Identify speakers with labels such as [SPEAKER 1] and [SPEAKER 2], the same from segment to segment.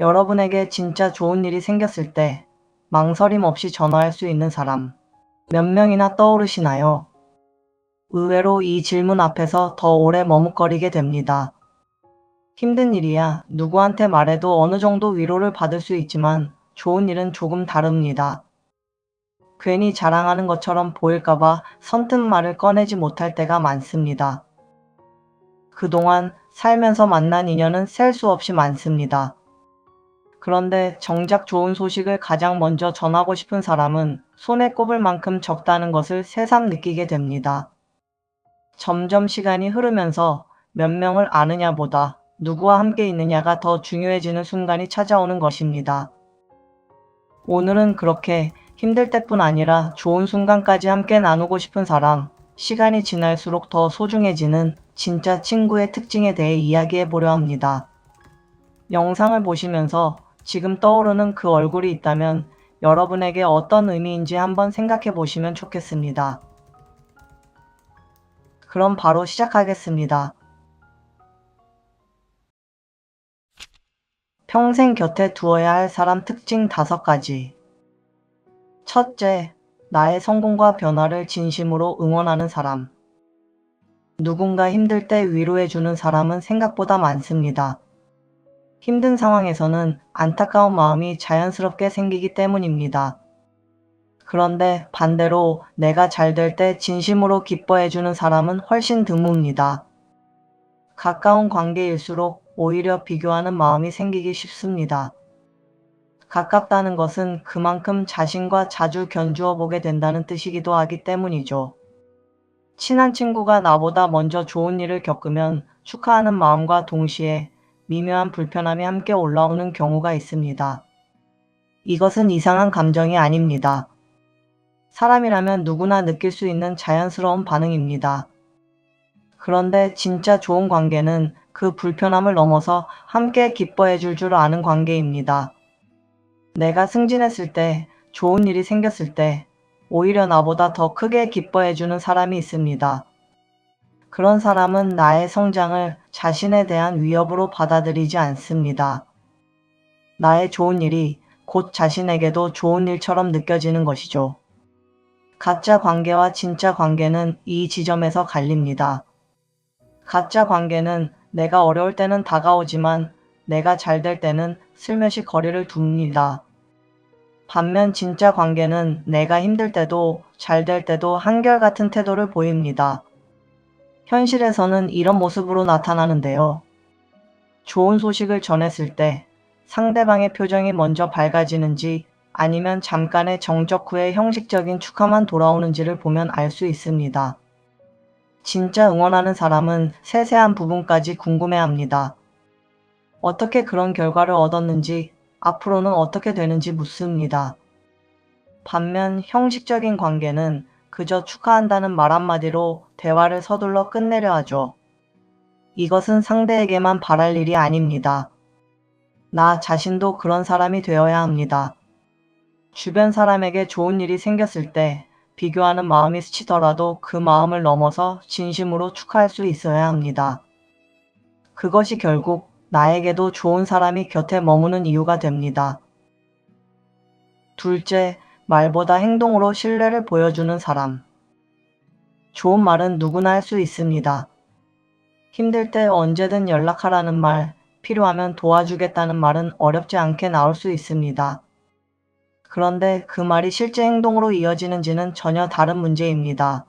[SPEAKER 1] 여러분에게 진짜 좋은 일이 생겼을 때 망설임 없이 전화할 수 있는 사람 몇 명이나 떠오르시나요? 의외로 이 질문 앞에서 더 오래 머뭇거리게 됩니다. 힘든 일이야 누구한테 말해도 어느 정도 위로를 받을 수 있지만 좋은 일은 조금 다릅니다. 괜히 자랑하는 것처럼 보일까봐 선뜻 말을 꺼내지 못할 때가 많습니다. 그동안 살면서 만난 인연은 셀 수 없이 많습니다. 그런데 정작 좋은 소식을 가장 먼저 전하고 싶은 사람은 손에 꼽을 만큼 적다는 것을 새삼 느끼게 됩니다. 점점 시간이 흐르면서 몇 명을 아느냐보다 누구와 함께 있느냐가 더 중요해지는 순간이 찾아오는 것입니다. 오늘은 그렇게 힘들 때뿐 아니라 좋은 순간까지 함께 나누고 싶은 사람, 시간이 지날수록 더 소중해지는 진짜 친구의 특징에 대해 이야기해 보려 합니다. 영상을 보시면서 지금 떠오르는 그 얼굴이 있다면 여러분에게 어떤 의미인지 한번 생각해 보시면 좋겠습니다. 그럼 바로 시작하겠습니다. 평생 곁에 두어야 할 사람 특징 5가지. 첫째, 나의 성공과 변화를 진심으로 응원하는 사람. 누군가 힘들 때 위로해주는 사람은 생각보다 많습니다. 힘든 상황에서는 안타까운 마음이 자연스럽게 생기기 때문입니다. 그런데 반대로 내가 잘 될 때 진심으로 기뻐해주는 사람은 훨씬 드뭅니다. 가까운 관계일수록 오히려 비교하는 마음이 생기기 쉽습니다. 가깝다는 것은 그만큼 자신과 자주 견주어 보게 된다는 뜻이기도 하기 때문이죠. 친한 친구가 나보다 먼저 좋은 일을 겪으면 축하하는 마음과 동시에 미묘한 불편함이 함께 올라오는 경우가 있습니다. 이것은 이상한 감정이 아닙니다. 사람이라면 누구나 느낄 수 있는 자연스러운 반응입니다. 그런데 진짜 좋은 관계는 그 불편함을 넘어서 함께 기뻐해 줄 아는 관계입니다. 내가 승진했을 때, 좋은 일이 생겼을 때, 오히려 나보다 더 크게 기뻐해 주는 사람이 있습니다. 그런 사람은 나의 성장을 자신에 대한 위협으로 받아들이지 않습니다. 나의 좋은 일이 곧 자신에게도 좋은 일처럼 느껴지는 것이죠. 가짜 관계와 진짜 관계는 이 지점에서 갈립니다. 가짜 관계는 내가 어려울 때는 다가오지만 내가 잘 될 때는 슬며시 거리를 둡니다. 반면 진짜 관계는 내가 힘들 때도 잘 될 때도 한결같은 태도를 보입니다. 현실에서는 이런 모습으로 나타나는데요. 좋은 소식을 전했을 때 상대방의 표정이 먼저 밝아지는지 아니면 잠깐의 정적 후에 형식적인 축하만 돌아오는지를 보면 알 수 있습니다. 진짜 응원하는 사람은 세세한 부분까지 궁금해합니다. 어떻게 그런 결과를 얻었는지, 앞으로는 어떻게 되는지 묻습니다. 반면 형식적인 관계는 그저 축하한다는 말 한마디로 대화를 서둘러 끝내려 하죠. 이것은 상대에게만 바랄 일이 아닙니다. 나 자신도 그런 사람이 되어야 합니다. 주변 사람에게 좋은 일이 생겼을 때 비교하는 마음이 스치더라도 그 마음을 넘어서 진심으로 축하할 수 있어야 합니다. 그것이 결국 나에게도 좋은 사람이 곁에 머무는 이유가 됩니다. 둘째, 말보다 행동으로 신뢰를 보여주는 사람. 좋은 말은 누구나 할 수 있습니다. 힘들 때 언제든 연락하라는 말, 필요하면 도와주겠다는 말은 어렵지 않게 나올 수 있습니다. 그런데 그 말이 실제 행동으로 이어지는지는 전혀 다른 문제입니다.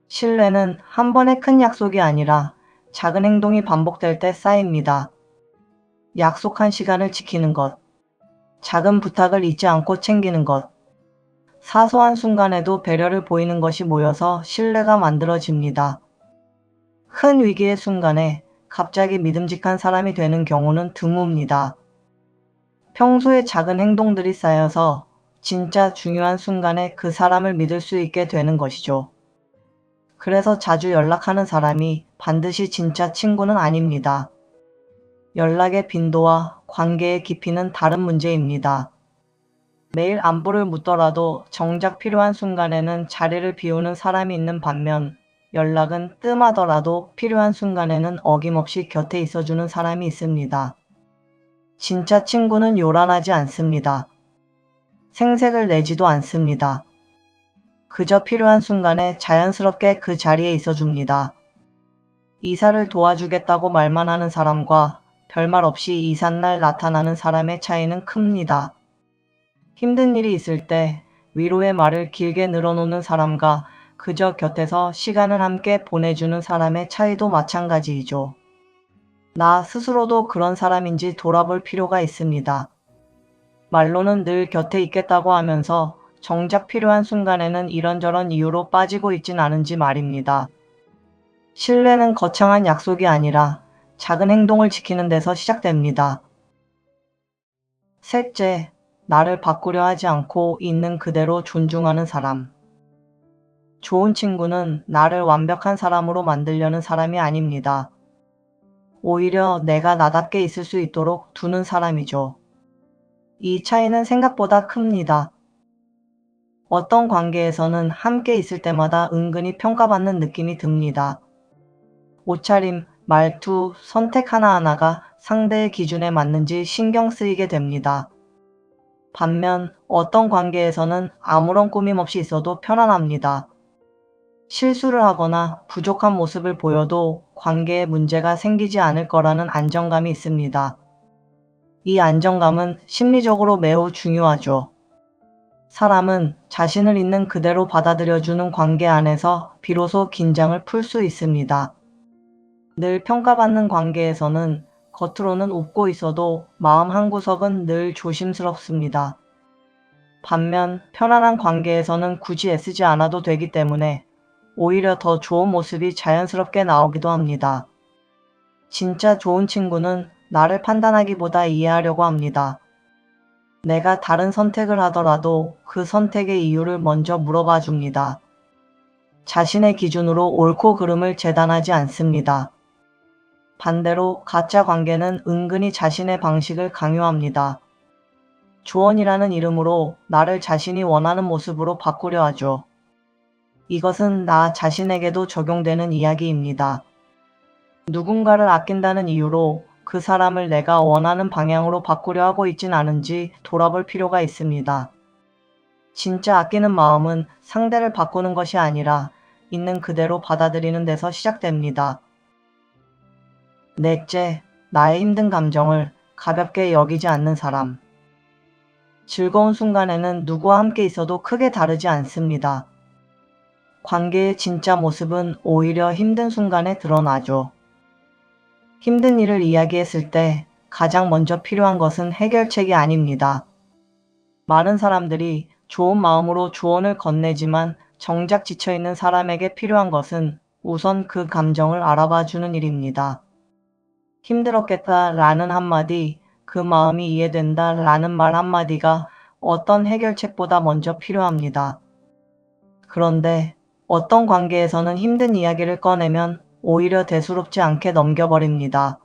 [SPEAKER 1] 신뢰는 한 번의 큰 약속이 아니라 작은 행동이 반복될 때 쌓입니다. 약속한 시간을 지키는 것, 작은 부탁을 잊지 않고 챙기는 것, 사소한 순간에도 배려를 보이는 것이 모여서 신뢰가 만들어집니다. 큰 위기의 순간에 갑자기 믿음직한 사람이 되는 경우는 드뭅니다. 평소에 작은 행동들이 쌓여서 진짜 중요한 순간에 그 사람을 믿을 수 있게 되는 것이죠. 그래서 자주 연락하는 사람이 반드시 진짜 친구는 아닙니다. 연락의 빈도와 관계의 깊이는 다른 문제입니다. 매일 안부를 묻더라도 정작 필요한 순간에는 자리를 비우는 사람이 있는 반면 연락은 뜸하더라도 필요한 순간에는 어김없이 곁에 있어주는 사람이 있습니다. 진짜 친구는 요란하지 않습니다. 생색을 내지도 않습니다. 그저 필요한 순간에 자연스럽게 그 자리에 있어줍니다. 이사를 도와주겠다고 말만 하는 사람과 별말 없이 이삿날 나타나는 사람의 차이는 큽니다. 힘든 일이 있을 때 위로의 말을 길게 늘어놓는 사람과 그저 곁에서 시간을 함께 보내주는 사람의 차이도 마찬가지이죠. 나 스스로도 그런 사람인지 돌아볼 필요가 있습니다. 말로는 늘 곁에 있겠다고 하면서 정작 필요한 순간에는 이런저런 이유로 빠지고 있진 않은지 말입니다. 신뢰는 거창한 약속이 아니라 작은 행동을 지키는 데서 시작됩니다. 셋째, 나를 바꾸려 하지 않고 있는 그대로 존중하는 사람. 좋은 친구는 나를 완벽한 사람으로 만들려는 사람이 아닙니다. 오히려 내가 나답게 있을 수 있도록 두는 사람이죠. 이 차이는 생각보다 큽니다. 어떤 관계에서는 함께 있을 때마다 은근히 평가받는 느낌이 듭니다. 옷차림, 말투, 선택 하나하나가 상대의 기준에 맞는지 신경 쓰이게 됩니다. 반면 어떤 관계에서는 아무런 꾸밈 없이 있어도 편안합니다. 실수를 하거나 부족한 모습을 보여도 관계에 문제가 생기지 않을 거라는 안정감이 있습니다. 이 안정감은 심리적으로 매우 중요하죠. 사람은 자신을 있는 그대로 받아들여주는 관계 안에서 비로소 긴장을 풀 수 있습니다. 늘 평가받는 관계에서는 겉으로는 웃고 있어도 마음 한구석은 늘 조심스럽습니다. 반면 편안한 관계에서는 굳이 애쓰지 않아도 되기 때문에 오히려 더 좋은 모습이 자연스럽게 나오기도 합니다. 진짜 좋은 친구는 나를 판단하기보다 이해하려고 합니다. 내가 다른 선택을 하더라도 그 선택의 이유를 먼저 물어봐 줍니다. 자신의 기준으로 옳고 그름을 재단하지 않습니다. 반대로 가짜 관계는 은근히 자신의 방식을 강요합니다. 조언이라는 이름으로 나를 자신이 원하는 모습으로 바꾸려 하죠. 이것은 나 자신에게도 적용되는 이야기입니다. 누군가를 아낀다는 이유로 그 사람을 내가 원하는 방향으로 바꾸려 하고 있진 않은지 돌아볼 필요가 있습니다. 진짜 아끼는 마음은 상대를 바꾸는 것이 아니라 있는 그대로 받아들이는 데서 시작됩니다. 넷째, 나의 힘든 감정을 가볍게 여기지 않는 사람. 즐거운 순간에는 누구와 함께 있어도 크게 다르지 않습니다. 관계의 진짜 모습은 오히려 힘든 순간에 드러나죠. 힘든 일을 이야기했을 때 가장 먼저 필요한 것은 해결책이 아닙니다. 많은 사람들이 좋은 마음으로 조언을 건네지만 정작 지쳐있는 사람에게 필요한 것은 우선 그 감정을 알아봐 주는 일입니다. 힘들었겠다 라는 한마디, 그 마음이 이해된다 라는 말 한마디가 어떤 해결책보다 먼저 필요합니다. 그런데 어떤 관계에서는 힘든 이야기를 꺼내면 오히려 대수롭지 않게 넘겨버립니다.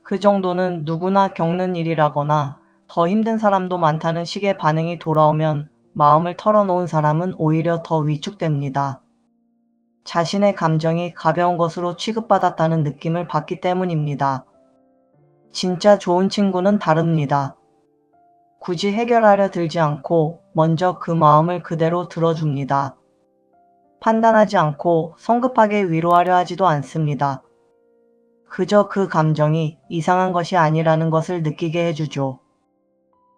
[SPEAKER 1] 그 정도는 누구나 겪는 일이라거나 더 힘든 사람도 많다는 식의 반응이 돌아오면 마음을 털어놓은 사람은 오히려 더 위축됩니다. 자신의 감정이 가벼운 것으로 취급받았다는 느낌을 받기 때문입니다. 진짜 좋은 친구는 다릅니다. 굳이 해결하려 들지 않고 먼저 그 마음을 그대로 들어줍니다. 판단하지 않고 성급하게 위로하려 하지도 않습니다. 그저 그 감정이 이상한 것이 아니라는 것을 느끼게 해주죠.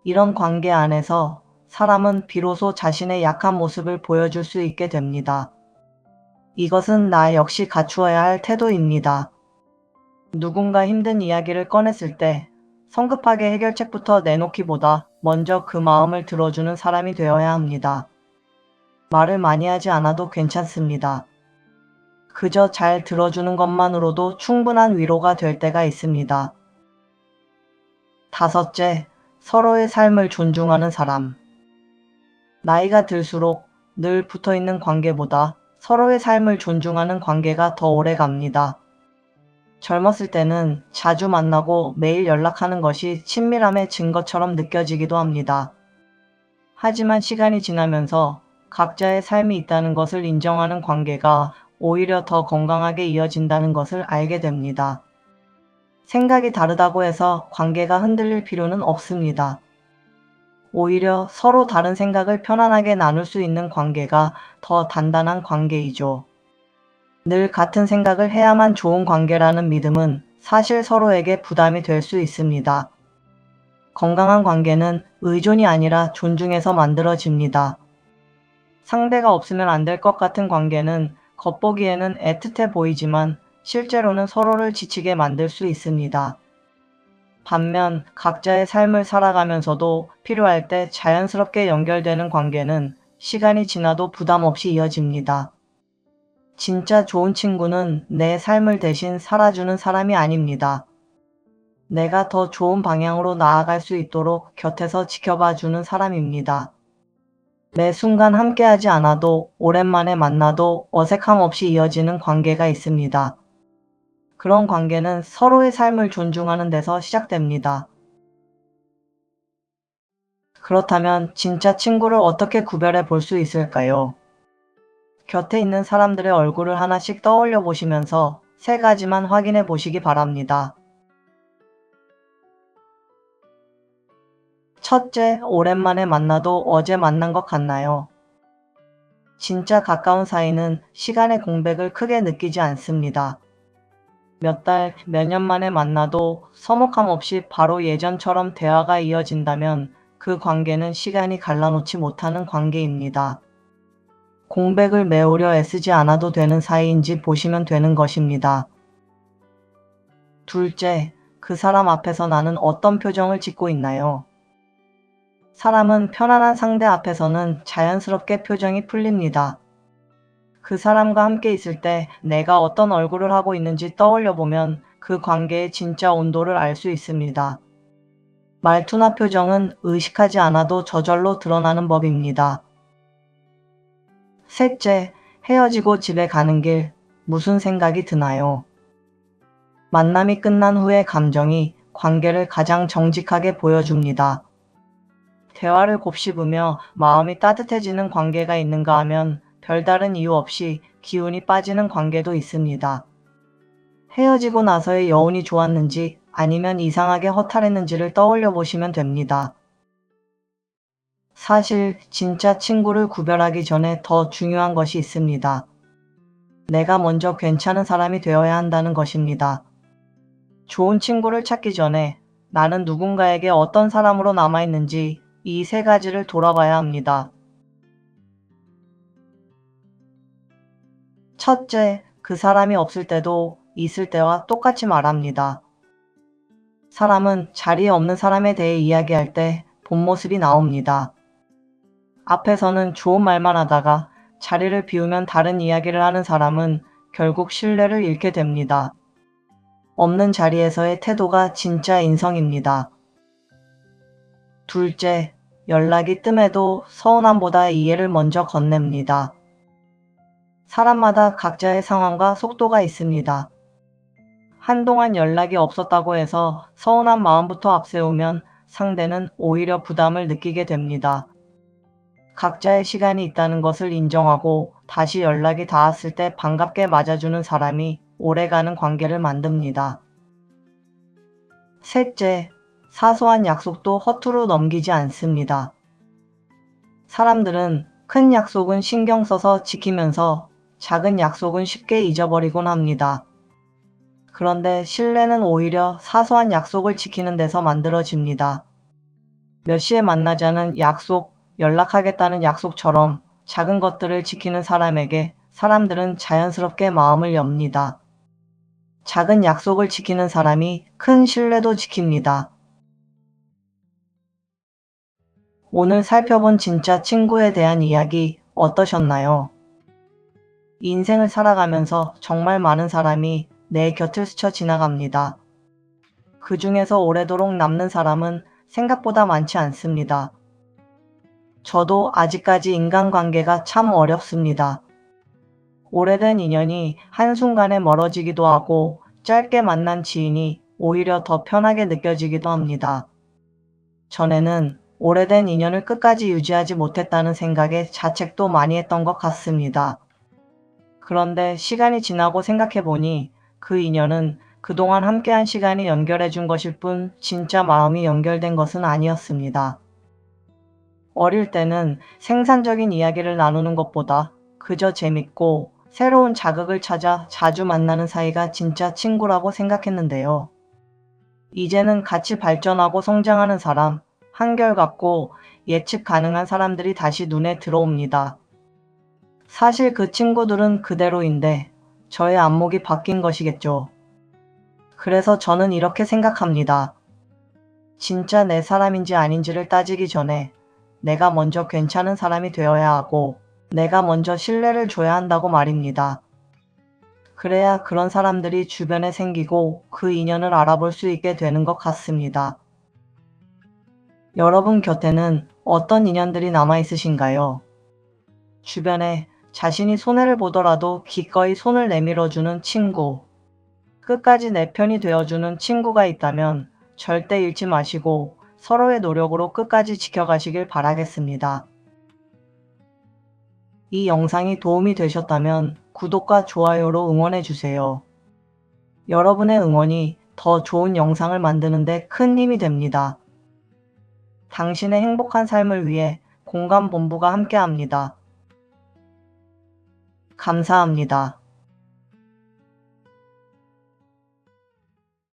[SPEAKER 1] 이런 관계 안에서 사람은 비로소 자신의 약한 모습을 보여줄 수 있게 됩니다. 이것은 나 역시 갖추어야 할 태도입니다. 누군가 힘든 이야기를 꺼냈을 때 성급하게 해결책부터 내놓기보다 먼저 그 마음을 들어주는 사람이 되어야 합니다. 말을 많이 하지 않아도 괜찮습니다. 그저 잘 들어주는 것만으로도 충분한 위로가 될 때가 있습니다. 다섯째, 서로의 삶을 존중하는 사람. 나이가 들수록 늘 붙어있는 관계보다 서로의 삶을 존중하는 관계가 더 오래 갑니다. 젊었을 때는 자주 만나고 매일 연락하는 것이 친밀함의 증거처럼 느껴지기도 합니다. 하지만 시간이 지나면서 각자의 삶이 있다는 것을 인정하는 관계가 오히려 더 건강하게 이어진다는 것을 알게 됩니다. 생각이 다르다고 해서 관계가 흔들릴 필요는 없습니다. 오히려 서로 다른 생각을 편안하게 나눌 수 있는 관계가 더 단단한 관계이죠. 늘 같은 생각을 해야만 좋은 관계라는 믿음은 사실 서로에게 부담이 될 수 있습니다. 건강한 관계는 의존이 아니라 존중에서 만들어집니다. 상대가 없으면 안 될 것 같은 관계는 겉보기에는 애틋해 보이지만 실제로는 서로를 지치게 만들 수 있습니다. 반면 각자의 삶을 살아가면서도 필요할 때 자연스럽게 연결되는 관계는 시간이 지나도 부담 없이 이어집니다. 진짜 좋은 친구는 내 삶을 대신 살아주는 사람이 아닙니다. 내가 더 좋은 방향으로 나아갈 수 있도록 곁에서 지켜봐 주는 사람입니다. 매 순간 함께하지 않아도 오랜만에 만나도 어색함 없이 이어지는 관계가 있습니다. 그런 관계는 서로의 삶을 존중하는 데서 시작됩니다. 그렇다면 진짜 친구를 어떻게 구별해 볼 수 있을까요? 곁에 있는 사람들의 얼굴을 하나씩 떠올려 보시면서 세 가지만 확인해 보시기 바랍니다. 첫째, 오랜만에 만나도 어제 만난 것 같나요? 진짜 가까운 사이는 시간의 공백을 크게 느끼지 않습니다. 몇 달, 몇 년 만에 만나도 서먹함 없이 바로 예전처럼 대화가 이어진다면 그 관계는 시간이 갈라놓지 못하는 관계입니다. 공백을 메우려 애쓰지 않아도 되는 사이인지 보시면 되는 것입니다. 둘째, 그 사람 앞에서 나는 어떤 표정을 짓고 있나요? 사람은 편안한 상대 앞에서는 자연스럽게 표정이 풀립니다. 그 사람과 함께 있을 때 내가 어떤 얼굴을 하고 있는지 떠올려 보면 그 관계의 진짜 온도를 알 수 있습니다. 말투나 표정은 의식하지 않아도 저절로 드러나는 법입니다. 셋째, 헤어지고 집에 가는 길, 무슨 생각이 드나요? 만남이 끝난 후의 감정이 관계를 가장 정직하게 보여줍니다. 대화를 곱씹으며 마음이 따뜻해지는 관계가 있는가 하면 별다른 이유 없이 기운이 빠지는 관계도 있습니다. 헤어지고 나서의 여운이 좋았는지 아니면 이상하게 허탈했는지를 떠올려 보시면 됩니다. 사실 진짜 친구를 구별하기 전에 더 중요한 것이 있습니다. 내가 먼저 괜찮은 사람이 되어야 한다는 것입니다. 좋은 친구를 찾기 전에 나는 누군가에게 어떤 사람으로 남아있는지 이 세 가지를 돌아봐야 합니다. 첫째, 그 사람이 없을 때도 있을 때와 똑같이 말합니다. 사람은 자리에 없는 사람에 대해 이야기할 때 본 모습이 나옵니다. 앞에서는 좋은 말만 하다가 자리를 비우면 다른 이야기를 하는 사람은 결국 신뢰를 잃게 됩니다. 없는 자리에서의 태도가 진짜 인성입니다. 둘째, 연락이 뜸해도 서운함보다 이해를 먼저 건넵니다. 사람마다 각자의 상황과 속도가 있습니다. 한동안 연락이 없었다고 해서 서운한 마음부터 앞세우면 상대는 오히려 부담을 느끼게 됩니다. 각자의 시간이 있다는 것을 인정하고 다시 연락이 닿았을 때 반갑게 맞아주는 사람이 오래가는 관계를 만듭니다. 셋째, 사소한 약속도 허투루 넘기지 않습니다. 사람들은 큰 약속은 신경 써서 지키면서 작은 약속은 쉽게 잊어버리곤 합니다. 그런데 신뢰는 오히려 사소한 약속을 지키는 데서 만들어집니다. 몇 시에 만나자는 약속, 연락하겠다는 약속처럼 작은 것들을 지키는 사람에게 사람들은 자연스럽게 마음을 엽니다. 작은 약속을 지키는 사람이 큰 신뢰도 지킵니다. 오늘 살펴본 진짜 친구에 대한 이야기 어떠셨나요? 인생을 살아가면서 정말 많은 사람이 내 곁을 스쳐 지나갑니다. 그 중에서 오래도록 남는 사람은 생각보다 많지 않습니다. 저도 아직까지 인간관계가 참 어렵습니다. 오래된 인연이 한순간에 멀어지기도 하고 짧게 만난 지인이 오히려 더 편하게 느껴지기도 합니다. 전에는 오래된 인연을 끝까지 유지하지 못했다는 생각에 자책도 많이 했던 것 같습니다. 그런데 시간이 지나고 생각해보니 그 인연은 그동안 함께한 시간이 연결해 준 것일 뿐 진짜 마음이 연결된 것은 아니었습니다. 어릴 때는 생산적인 이야기를 나누는 것보다 그저 재밌고 새로운 자극을 찾아 자주 만나는 사이가 진짜 친구라고 생각했는데요. 이제는 같이 발전하고 성장하는 사람, 한결같고 예측 가능한 사람들이 다시 눈에 들어옵니다. 사실 그 친구들은 그대로인데 저의 안목이 바뀐 것이겠죠. 그래서 저는 이렇게 생각합니다. 진짜 내 사람인지 아닌지를 따지기 전에 내가 먼저 괜찮은 사람이 되어야 하고 내가 먼저 신뢰를 줘야 한다고 말입니다. 그래야 그런 사람들이 주변에 생기고 그 인연을 알아볼 수 있게 되는 것 같습니다. 여러분 곁에는 어떤 인연들이 남아 있으신가요? 주변에 자신이 손해를 보더라도 기꺼이 손을 내밀어주는 친구, 끝까지 내 편이 되어주는 친구가 있다면 절대 잃지 마시고 서로의 노력으로 끝까지 지켜가시길 바라겠습니다. 이 영상이 도움이 되셨다면 구독과 좋아요로 응원해주세요. 여러분의 응원이 더 좋은 영상을 만드는데 큰 힘이 됩니다. 당신의 행복한 삶을 위해 공감본부가 함께합니다. 감사합니다.